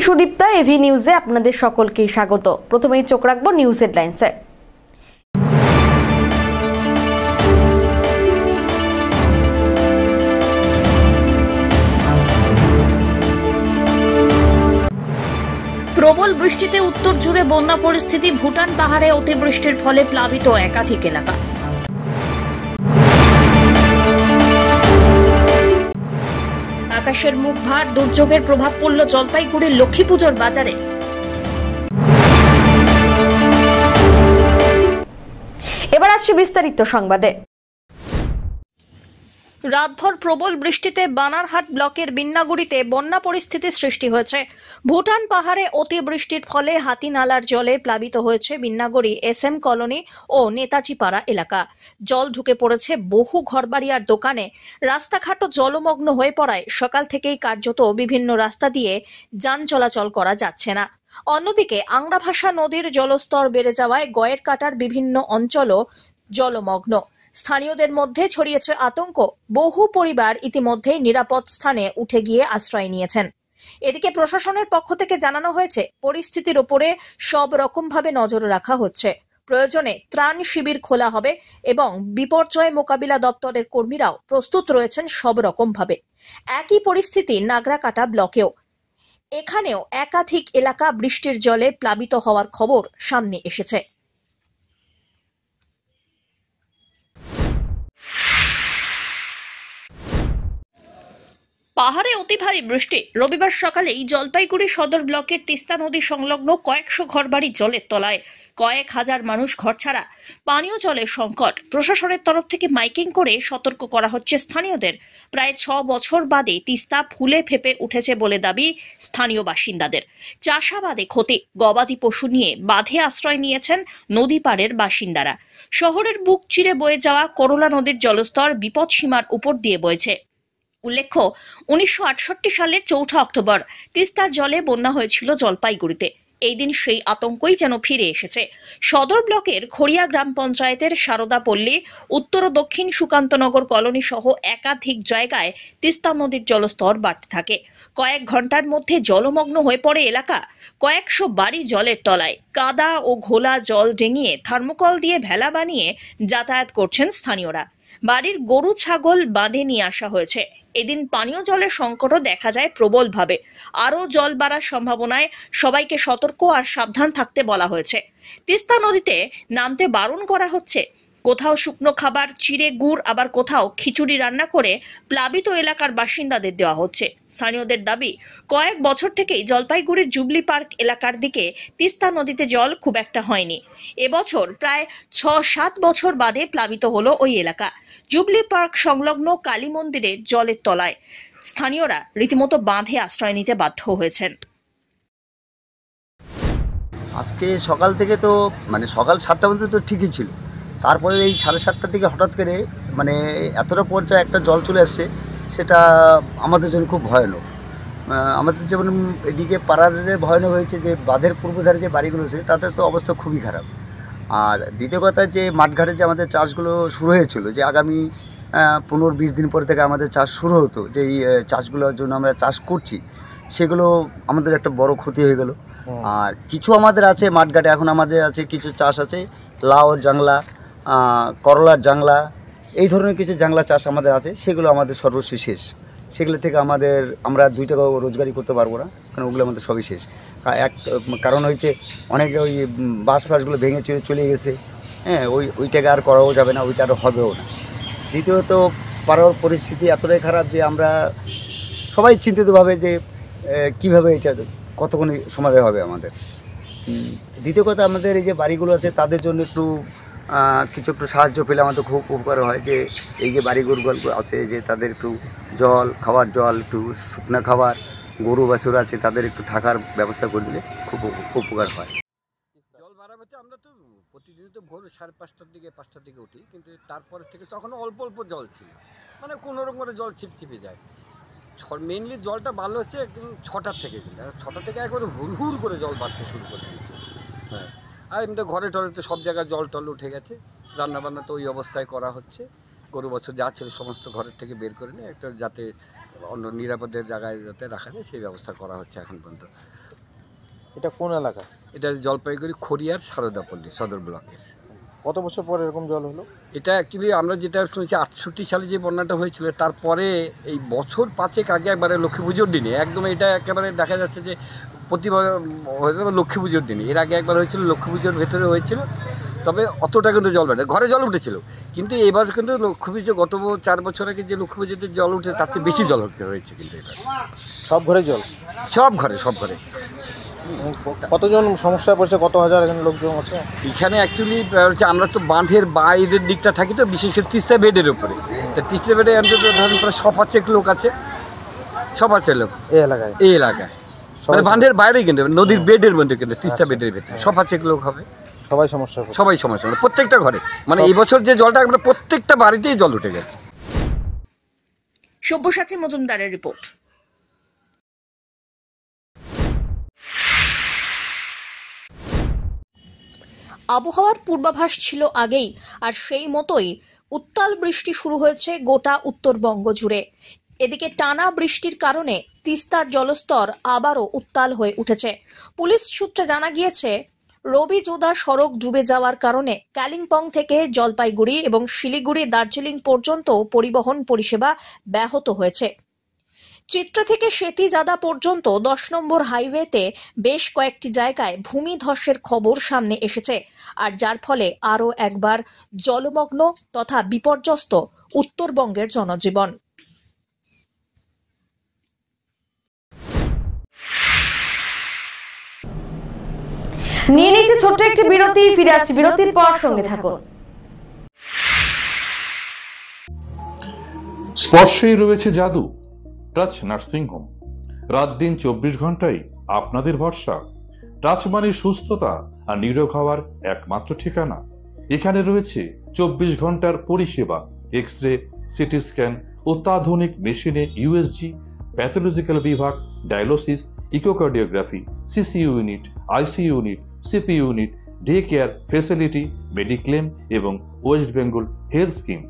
আমি সুদীপ্তা, এভি নিউজে আপনাদের সকলকে স্বাগত। প্রথমেই চোখ রাখবো নিউজ হেডলাইন্সে। প্রবল বৃষ্টিতে উত্তর জুড়ে বন্যা পরিস্থিতি। ভুটান পাহাড়ে অতিবৃষ্টির ফলে প্লাবিত একাধিক এলাকা। আকাশের মুখ ভার, দুর্যোগের প্রভাব পড়ল জলপাইগুড়ির লক্ষ্মী পুজোর বাজারে। এবার আসছে বিস্তারিত সংবাদে। রাতভর প্রবল বৃষ্টিতে বানারহাট ব্লকের বিন্নাগুড়িতে বন্যা পরিস্থিতির সৃষ্টি হয়েছে। ভুটান পাহাড়ে অতিবৃষ্টির ফলে হাতিনালার জলে প্লাবিত হয়েছে বিন্নাগুড়ি SM কলোনি ও নেতাজিপাড়া এলাকা। জল ঢুকে পড়েছে বহু ঘরবাড়ি আর দোকানে। রাস্তাঘাটও জলমগ্ন হয়ে পড়ায় সকাল থেকেই কার্যত বিভিন্ন রাস্তা দিয়ে যান চলাচল করা যাচ্ছে না। অন্যদিকে আংরাভাষা নদীর জলস্তর বেড়ে যাওয়ায় গয়ের কাটার বিভিন্ন অঞ্চলও জলমগ্ন। স্থানীয়দের মধ্যে ছড়িয়েছে আতঙ্ক। বহু পরিবার ইতিমধ্যেই নিরাপদ স্থানে উঠে গিয়ে আশ্রয় নিয়েছেন। এদিকে প্রশাসনের পক্ষ থেকে জানানো হয়েছে, পরিস্থিতির উপরে সব রকমভাবে নজর রাখা হচ্ছে। প্রয়োজনে ত্রাণ শিবির খোলা হবে এবং বিপর্যয় মোকাবিলা দপ্তরের কর্মীরাও প্রস্তুত রয়েছেন সব রকমভাবে। একই পরিস্থিতি নাগরাকাটা ব্লকেও। এখানেও একাধিক এলাকা বৃষ্টির জলে প্লাবিত হওয়ার খবর সামনে এসেছে। পাহাড়ে অতি ভারী বৃষ্টি। রবিবার সকালেই জলপাইগুড়ি সদর ব্লকের তিস্তা নদী সংলগ্ন কয়েকশো ঘরবাড়ি জলের তলায়। কয়েক হাজার মানুষ ঘরছাড়া। পানীয় জলের সংকট। প্রশাসনের তরফ থেকে মাইকিং করে সতর্ক করা হচ্ছে স্থানীয়দের। প্রায় 6 বছর বাদে তিস্তা ফুলে ফেপে উঠেছে বলে দাবি স্থানীয় বাসিন্দাদের। চাষাবাদে ক্ষতি। গবাদি পশু নিয়ে বাঁধে আশ্রয় নিয়েছেন নদী পাড়ের বাসিন্দারা। শহরের বুক চিরে বয়ে যাওয়া করলা নদীর জলস্তর বিপদসীমার উপর দিয়ে বইছে। উল্লেখ্য, 1968 সালের 4 অক্টোবর তিস্তার জলে বন্যা হয়েছিল জলপাইগুড়িতে। এই দিন সেই আতঙ্কই যেন ফিরে এসেছে। সদর ব্লকের খড়িয়া গ্রাম পঞ্চায়েতের সারদা পল্লী, উত্তর ও দক্ষিণ সুকান্তনগর কলোনি সহ একাধিক জায়গায় তিস্তা নদীর জলস্তর বাড়তে থাকে। কয়েক ঘন্টার মধ্যে জলমগ্ন হয়ে পড়ে এলাকা। কয়েকশো বাড়ি জলের তলায়। কাদা ও ঘোলা জল ডেঙিয়ে থার্মোকল দিয়ে ভেলা বানিয়ে যাতায়াত করছেন স্থানীয়রা। বাড়ির গরু ছাগল বাঁধে নিয়ে আসা হয়েছে। এদিন পানীয় জলের সংকটও দেখা যায় প্রবলভাবে। আরও জল বাড়ার সম্ভাবনায় সবাইকে সতর্ক আর সাবধান থাকতে বলা হয়েছে। তিস্তা নদীতে নামতে বারণ করা হচ্ছে। কোথাও শুকনো খাবার, চিড়ে গুড়, আবার কোথাও খিচুড়ি রান্না করে প্লাবিত এলাকার বাসিন্দাদের দেওয়া হচ্ছে। স্থানীয়দের দাবি, কয়েক বছর থেকেই জলপাইগুড়ির জুবলি পার্ক এলাকার দিকে তিস্তা নদীতে জল খুব একটা হয়নি। এবছর প্রায় 6-7 বছর বাদে প্লাবিত হলো ওই এলাকা। জুবলি পার্ক সংলগ্ন কালী মন্দিরে জলের তলায় স্থানীয়রা রীতিমতো বাঁধে আশ্রয় নিতে বাধ্য হয়েছেন। আজকে সকাল থেকে তো সকাল 7টা পর্যন্ত তো ঠিকই ছিল। তারপরে এই 7:30টার দিকে হঠাৎ করে এতটা পর্যায়ে একটা জল চলে আসছে, সেটা আমাদের জন্য খুব ভয়ানক। আমাদের যেমন এদিকে পাড়ার ভয়ানক হয়েছে, যে বাঁধের পূর্বধারে যে বাড়িগুলো আছে তাদের তো অবস্থা খুবই খারাপ। আর দ্বিতীয় কথা, যে মাঠঘাটে যে আমাদের চাষগুলো শুরু হয়েছিল, যে আগামী 15-20 দিন পর থেকে আমাদের চাষ শুরু হতো, যে এই চাষগুলোর জন্য আমরা চাষ করছি, সেগুলো আমাদের একটা বড় ক্ষতি হয়ে গেল। আর কিছু আমাদের আছে মাঠঘাটে, এখন আমাদের আছে কিছু চাষ আছে, লাউর জাংলা, করলার জাংলা, এই ধরনের কিছু জাংলা চাষ আমাদের আছে। সেগুলো আমাদের সর্বস্ব শেষ। সেগুলো থেকে আমরা 2 টাকা রোজগারি করতে পারবো না, কারণ ওগুলো আমাদের সবই শেষ। কারণ হয়েছে অনেকে ওই বাঁশগুলো ভেঙে চলে গেছে। হ্যাঁ, ওইটাকে আর করাও যাবে না, ওইটা আর হবেও না। দ্বিতীয়ত, পাড়ার পরিস্থিতি এতটাই খারাপ যে আমরা সবাই চিন্তিতভাবে যে কীভাবে এটা কতক্ষণ সমাধান হবে আমাদের। দ্বিতীয় কথা, আমাদের এই যে বাড়িগুলো আছে তাদের জন্য একটু একটু সাহায্য পেলে আমাদের খুব উপকার হয়। যে এই যে বাড়িগুলো আছে, যে তাদের একটু খাওয়ার জল, একটু শুকনো খাবার, গরু বাছুর আছে, তাদের একটু থাকার ব্যবস্থা করে দিলে খুব উপকার হয়। জল বাড়া হচ্ছে, আমরা তো প্রতিদিন তো ভোর 5:30টার দিকে উঠি, কিন্তু তারপরে থেকে তখন অল্প অল্প জল ছিল, কোনো রকম করে জল ছিপছিপে যায়। মেনলি জলটা ভালো হচ্ছে একদম 6টার থেকে, কিন্তু 6টা থেকে একবারে হুড় করে জল বাড়তে শুরু করে দিয়েছে। হ্যাঁ, আর এমনি ঘরে টরে তো সব জায়গায় জল টল উঠে গেছে। রান্নাবান্না তো ওই অবস্থায় করা হচ্ছে। গরু বছর যা ছিল সমস্ত ঘরের থেকে বের করে নিয়ে একটা যাতে অন্য নিরাপদের জায়গায় যাতে রাখা যায় সেই ব্যবস্থা করা হচ্ছে এখন পর্যন্ত। এটা কোন এলাকা? এটা জলপাইগুড়ি খড়িয়ার সারদাপল্লী সদর ব্লকের। কত বছর পর এরকম জল হলো? এটা অ্যাকচুয়ালি আমরা যেটা শুনেছি 68 সালে যে বন্যাটা হয়েছিল তারপরে এই বছর 5 আগে একবারে লক্ষ্মী পুজোর দিনে একদম এটা একেবারে দেখা যাচ্ছে যে প্রতিবার হয়েছিল লক্ষ্মী পুজোর দিনে। এর আগে একবার হয়েছিল লক্ষ্মী পুজোর ভেতরে হয়েছিল, তবে অতটা কিন্তু জল বাড়ে ঘরে জল উঠেছিল। কিন্তু এবার কিন্তু লক্ষ্মী পুজো গত 4 বছর আগে যে লক্ষ্মী পুজোতে জল উঠে তার চেয়ে বেশি জল হয়েছে কিন্তু এটা সব ঘরে জল? সব ঘরে। কতজন সমস্যায় পড়ছে? কত হাজার এখানে লোকজন আছে? এখানে অ্যাকচুয়ালি হচ্ছে আমরা তো বাঁধের বাইরের দিকটা থাকি, তো বিশেষ করে তিস্তা বেডের উপরে। তা তিস্তা বেডে অন্তত ধরুন প্রায় 100 লোক আছে, 100 লোক এই এলাকায়। মানে বাঁধের বাইরেই কিন্তু নদীর বেডের মধ্যে কিন্তু তিস্তা বেডের ভেতরে 100 লোক হবে। সবাই সমস্যা, প্রত্যেকটা ঘরে, মানে এই বছর যে জলটা আমরা প্রত্যেকটা বাড়িতেই জল উঠে গেছে। সব্যসাচী মজুমদারের রিপোর্ট। আবহাওয়ার পূর্বাভাস ছিল আগেই, আর সেই মতোই উত্তাল বৃষ্টি শুরু হয়েছে গোটা উত্তরবঙ্গ জুড়ে। এদিকে টানা বৃষ্টির কারণে তিস্তার জলস্তর আবারও উত্তাল হয়ে উঠেছে। পুলিশ সূত্রে জানা গিয়েছে, রবি যোদা সড়ক ডুবে যাওয়ার কারণে কালিম্পং থেকে জলপাইগুড়ি এবং শিলিগুড়ি দার্জিলিং পর্যন্ত পরিবহন পরিষেবা ব্যাহত হয়েছে। চিত্রা থেকে সেতিজাদা পর্যন্ত 10 নম্বর হাইওয়েতে বেশ কয়েকটি জায়গায় ভূমিধসের খবর সামনে এসেছে, আর যার ফলে আরও একবার জলমগ্ন তথা বিপর্যস্ত উত্তরবঙ্গের জনজীবন। নিয়ে নিচ্ছে ছোট্ট একটি বিরতি, ফিরে আসছি বিরতির পর, সঙ্গে থাকুন। স্পর্শেই রয়েছে জাদু। টাচ নার্সিং হোম, রাত দিন 24 ঘন্টাই আপনাদের ভরসা। টাচ মানে সুস্থতা আর নিরোগ হওয়ার একমাত্র ঠিকানা। এখানে রয়েছে 24 ঘন্টার পরিষেবা, এক্স রে, সিটি স্ক্যান, অত্যাধুনিক মেশিনে ইউএসজি, প্যাথোলজিক্যাল বিভাগ, dialysis, echocardiography, CCU unit, ICU unit, CP unit, day care facility, mediclaim এবং ওয়েস্ট বেঙ্গল হেলথ স্কিম।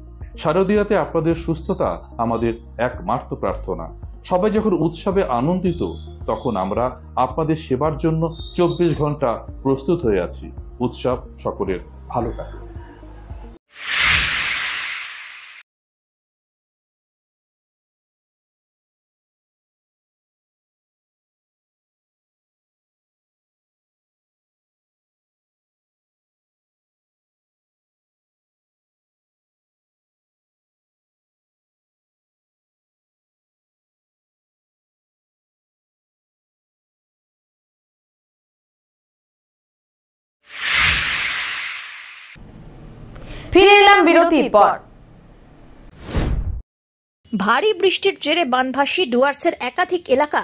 শারদীয়াতে আপনাদের সুস্থতা আমাদের একমাত্র প্রার্থনা। সবাই যখন উৎসবে আনন্দিত, তখন আমরা আপনাদের সেবার জন্য 24 ঘন্টা প্রস্তুত হয়ে আছি। উৎসব সকলের ভালো কাটুক। ফিরে এলাম বিরতির পর। ভারী বৃষ্টির জেরে বানভাসী ডুয়ার্সের একাধিক এলাকা।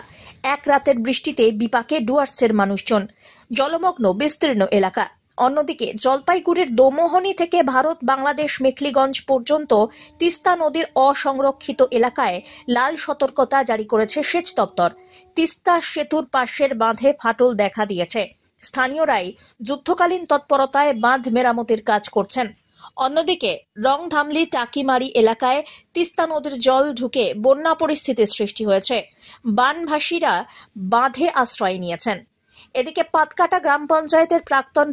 এক রাতের বৃষ্টিতে বিপাকে ডুয়ার্সের মানুষজন, জলমগ্ন বিস্তীর্ণ এলাকা। অন্যদিকে জলপাইগুড়ির দোমোহনী থেকে ভারত বাংলাদেশ মেখলিগঞ্জ পর্যন্ত তিস্তা নদীর অসংরক্ষিত এলাকায় লাল সতর্কতা জারি করেছে সেচ দপ্তর। তিস্তা সেতুর পাশের বাঁধে ফাটল দেখা দিয়েছে। স্থানীয়রাই যুদ্ধকালীন তৎপরতায় বাঁধ মেরামতির কাজ করছেন। অন্যদিকে রংধামলি টাকিমারি এলাকায় তিস্তা নদীর জল ঢুকে বন্যা পরিস্থিতির সৃষ্টি হয়েছে। বানভাসীরা বাঁধে আশ্রয় নিয়েছেন। এদিকে পাতকাটা গ্রাম পঞ্চায়েতের প্রাক্তন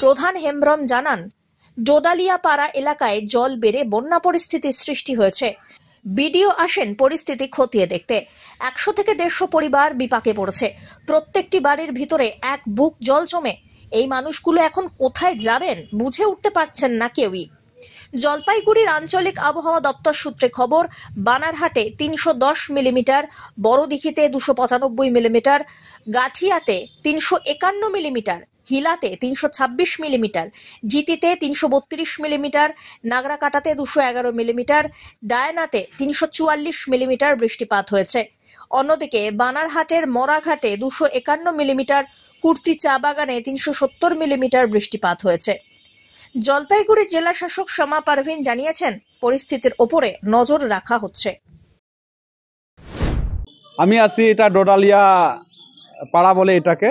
প্রধান হেমব্রম জানান, ডোডালিয়াপাড়া এলাকায় জল বেড়ে বন্যা পরিস্থিতির সৃষ্টি হয়েছে। বিডিও আসেন পরিস্থিতি খতিয়ে দেখতে। 100 থেকে 150 পরিবার বিপাকে পড়েছে। প্রত্যেকটি বাড়ির ভিতরে এক বুক জল জমে। এই মানুষগুলো এখন কোথায় যাবেন বুঝে উঠতে পারছেন না কেউই। জলপাইগুড়ির আঞ্চলিক আবহাওয়া দপ্তর সূত্রে খবর, বানারহাটে 310 মিলিমিটার, বড়দিঘিতে 295 মিলিমিটার, গাঠিয়াতে 351 মিলিমিটার, হিলাতে 326 মিলিমিটার, জিতিতে 332 মিলিমিটার, নাগরাকাটাতে 211 মিলিমিটার, ডায়ানাতে 344 মিলিমিটার বৃষ্টিপাত হয়েছে। অন্যদিকে বানারহাটের মরাঘাটে 251 মিলিমিটার, কুর্তি চা বাগানে 370 মিলিমিটার বৃষ্টিপাত হয়েছে। জলপাইগুড়ি জেলা শাসক শমা পারভিন জানিয়েছেন, পরিস্থিতির ওপরে নজর রাখা হচ্ছে। আমি আছি এটা ডোডালিয়া পাড়া বলে এটাকে।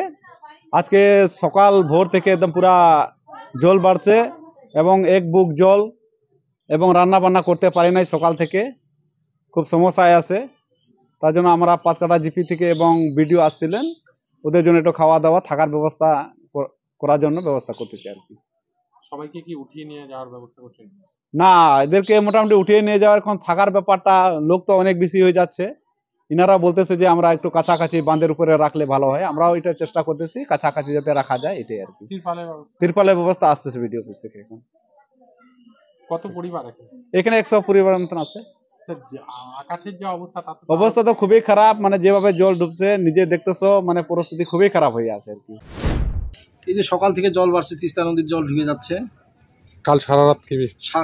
আজকে সকাল ভোর থেকে একদম পুরা জল বাড়ছে এবং এক বুক জল, এবং রান্না বান্না করতে পারি নাই সকাল থেকে, খুব সমস্যায় আছে। তার জন্য আমরা পাতকাটা জিপি থেকে এবং বিডিও আসছিলেন, ওদের জন্য একটু খাওয়া দাওয়া থাকার ব্যবস্থা করার জন্য ব্যবস্থা করতেছি আর কি। সবাইকে কি উঠিয়ে নিয়ে যাওয়ার ব্যবস্থা করছেন? না, এদেরকে মোটামুটি উঠিয়ে নিয়ে যাওয়ার, এখন থাকার ব্যাপারটা লোক তো অনেক বেশি হয়ে যাচ্ছে। ইনারা বলতেছে যে আমরা একটু কাছাকাছি বাঁধের উপরে রাখলে ভালো হয়, আমরাও এটা চেষ্টা করতেছি কাছাকাছি যাতে রাখা যায়, এটাই আর কি। তিরপালের ব্যবস্থা আসতেছে ভিডিও অফিস থেকে। এখন কত পরিবার এখানে 100 পরিবার মতন আছে। আকাশের যে অবস্থা তো খুবই খারাপ, মানে যেভাবে জল ঢুকছে নিজে দেখতেছো, মানে পরিস্থিতি খুবই খারাপ হয়ে আছে আর কি। এই যে সকাল থেকে জল বাড়ছে, তিস্তা নদীর জল ঢুকে যাচ্ছে। কাল সারা রাত কি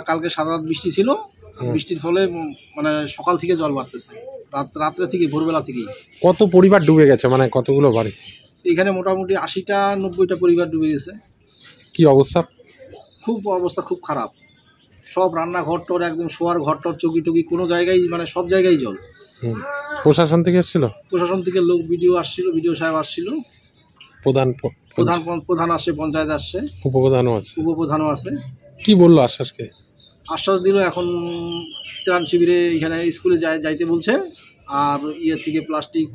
কালকে সারা রাত বৃষ্টি ছিল, বৃষ্টির ফলে মানে সকাল থেকে জল বাড়তেছে, রাত্রে থেকে ভোরবেলা থেকেই। কত পরিবার ডুবে গেছে, মানে কতগুলো বাড়ি? এখানে মোটামুটি 80টা 90টা পরিবার ডুবে গেছে। কি অবস্থা? অবস্থা খুব খারাপ। সব রান্নাঘর টর, একদম শোয়ার ঘর টর, চৌকি টুকি, কোনো জায়গায় মানে সব জায়গায় জল। প্রশাসন থেকে এসেছিল? প্রশাসন থেকে লোক, ভিডিও আসছিল, ভিডিও সাহেব আসছিল, প্রধান আসছে, পঞ্চায়েত আসছে, উপপ্রধানও আছে। কি বললো আশ্বাসকে? আশ্বাস দিল এখন ত্রাণ শিবিরে এখানে স্কুলে যাইতে বলছে, আর থেকে প্লাস্টিক,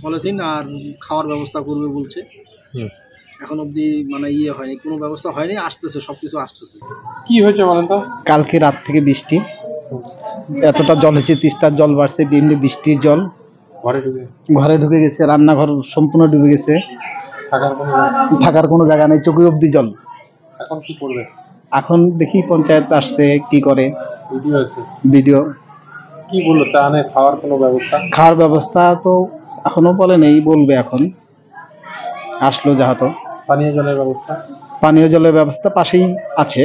পলিথিন আর খাওয়ার ব্যবস্থা করবে বলছে। এখন অবধি মানে হয়নি, কোনো ব্যবস্থা হয়নি, আসতেছে, সবকিছু আসতেছে। কি হয়েছে বলেন তো? কালকে রাত থেকে বৃষ্টি, এতটা জল হয়েছে, তিস্তার জল বাড়ছে, বিভিন্ন বৃষ্টির জল ঘরে ঢুকে গেছে, রান্নাঘর সম্পূর্ণ ডুবে গেছে, থাকার কোনো জায়গা নেই, চোখে অবধি জল। এখন কি করবে? এখন দেখি পঞ্চায়েত আসছে কি করে। ভিডিও কি বললো? ত্রাণে খাওয়ার কোনো ব্যবস্থা? খাওয়ার ব্যবস্থা তো এখনো বলে নেই, বলবে এখন। আসলো যাহতো। পানীয় জলের ব্যবস্থা? পানীয় জলের ব্যবস্থা পাশেই আছে।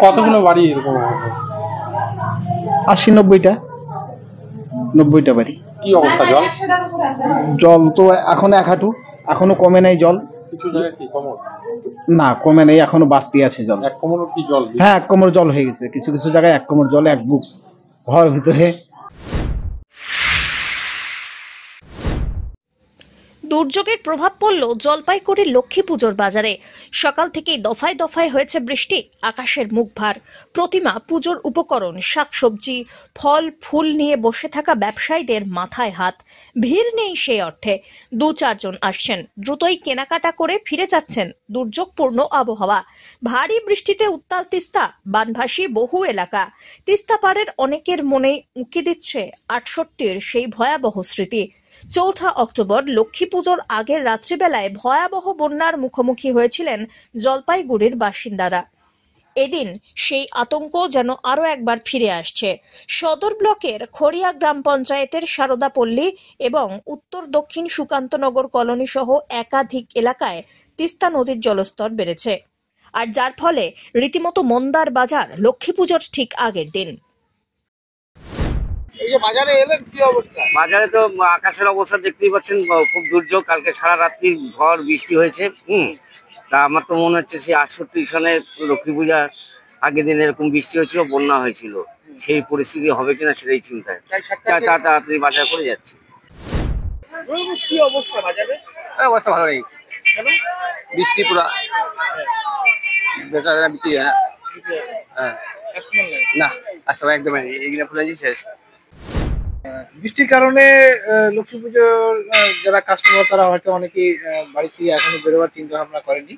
কতগুলো বাড়ি এরকম? 80-90টা বাড়ি। কি অবস্থা জল? জল তো এখন 1 হাঁটু, এখনো কমে নাই জল। কিছু জায়গায় কি কোমর? না, কমে নেই, এখনো বাড়তি আছে জল। 1 কোমর কি জল? হ্যাঁ, 1 কোমর জল হয়ে গেছে, কিছু কিছু জায়গায় 1 কোমর জল, 1 বুক ঘরের ভিতরে। দুর্যোগের প্রভাব পড়ল জলপাইগুড়ির লক্ষ্মী পুজোর বাজারে। সকাল থেকেই দফায় দফায় হয়েছে বৃষ্টি, আকাশের মুখ ভার। প্রতিমা, পুজোর উপকরণ, শাকসবজি, ফল ফুল নিয়ে বসে থাকা ব্যবসায়ীদের মাথায় হাত। ভিড় নেই সেই অর্থে, 2-4 জন আসছেন, দ্রুতই কেনাকাটা করে ফিরে যাচ্ছেন। দুর্যোগপূর্ণ আবহাওয়া, ভারী বৃষ্টিতে উত্তাল তিস্তা, বানভাসী বহু এলাকা। তিস্তা পাড়ের অনেকের মনে উঁকি দিচ্ছে 68-র সেই ভয়াবহ স্মৃতি। 4 অক্টোবর লক্ষ্মী পুজোর আগের রাত্রিবেলায় ভয়াবহ বন্যার মুখোমুখি হয়েছিলেন জলপাইগুড়ির বাসিন্দারা। এদিন সেই আতঙ্ক যেন আরও একবার ফিরে আসছে। সদর ব্লকের খড়িয়া গ্রাম পঞ্চায়েতের সারদাপল্লী এবং উত্তর দক্ষিণ সুকান্তনগর কলোনি সহ একাধিক এলাকায় তিস্তা নদীর জলস্তর বেড়েছে, আর যার ফলে রীতিমতো মন্দার বাজার লক্ষ্মী পুজোর ঠিক আগের দিন। বাজারে তো আকাশের অবস্থা দেখতেই পাচ্ছেন, খুব দুর্যোগ। কালকে সারা রাত্রি ঝড় বৃষ্টি হয়েছে। তা আমার তো মনে হচ্ছে সেই 68 সালে লক্ষ্মী পূজার আগের দিন এরকম বৃষ্টি হয়েছিল, বন্যা হয়েছিল, সেই পরিস্থিতি হবে কিনা সেটাই চিন্তায় তাড়াতাড়ি বাজার করে যাচ্ছে। কি অবস্থা বাজারে? অবস্থা ভালো নেই, বৃষ্টি পুরা বেচারা বিক্রি হয় না। না, আসলে একদম এইগুলো ফুলে শেষ। বৃষ্টির কারণে লক্ষ্মী পুজোর যারা কাস্টমার, তারা হয়তো অনেকেই বাড়ি থেকে এখনো বেরোবার চিন্তা ভাবনা করেনি।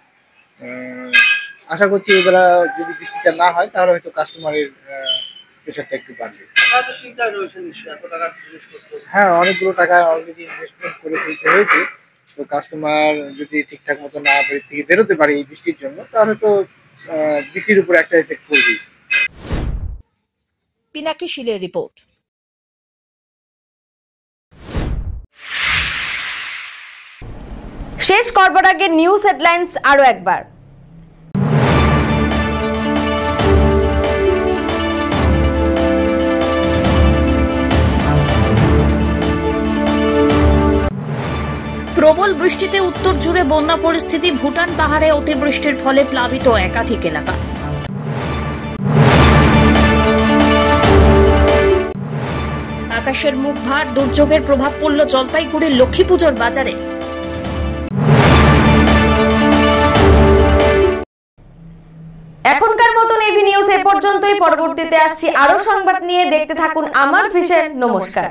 আশা করছি এবার যদি বৃষ্টিটা না হয় তাহলে হয়তো কাস্টমারের প্রেশারটা একটু বাড়বে। হ্যাঁ, অনেকগুলো টাকা অলরেডি ইনভেস্টমেন্ট করে ফেলতে হয়েছে। তো কাস্টমার যদি ঠিকঠাক মতো না বাড়ি থেকে বেরোতে পারে এই বৃষ্টির জন্য, তাহলে তো বৃষ্টির উপর একটা এফেক্ট পড়বে। পিনাকি শিলের রিপোর্ট। শেষ করবার আগে নিউজ হেডলাইন্স আরো একবার। প্রবল বৃষ্টিতে উত্তর জুড়ে বন্যা পরিস্থিতি, ভুটান পাহাড়ে অতিবৃষ্টির ফলে প্লাবিত একাধিক এলাকা। আকাশের মুখ ভার, দুর্যোগের প্রভাব পড়ল জলপাইগুড়ির লক্ষ্মী পুজোর বাজারে। এখনকার মতন এভি নিউজ এ পর্যন্তই। পরবর্তীতে আসছি আরো সংবাদ নিয়ে, দেখতে থাকুন আমার ভিশন। নমস্কার।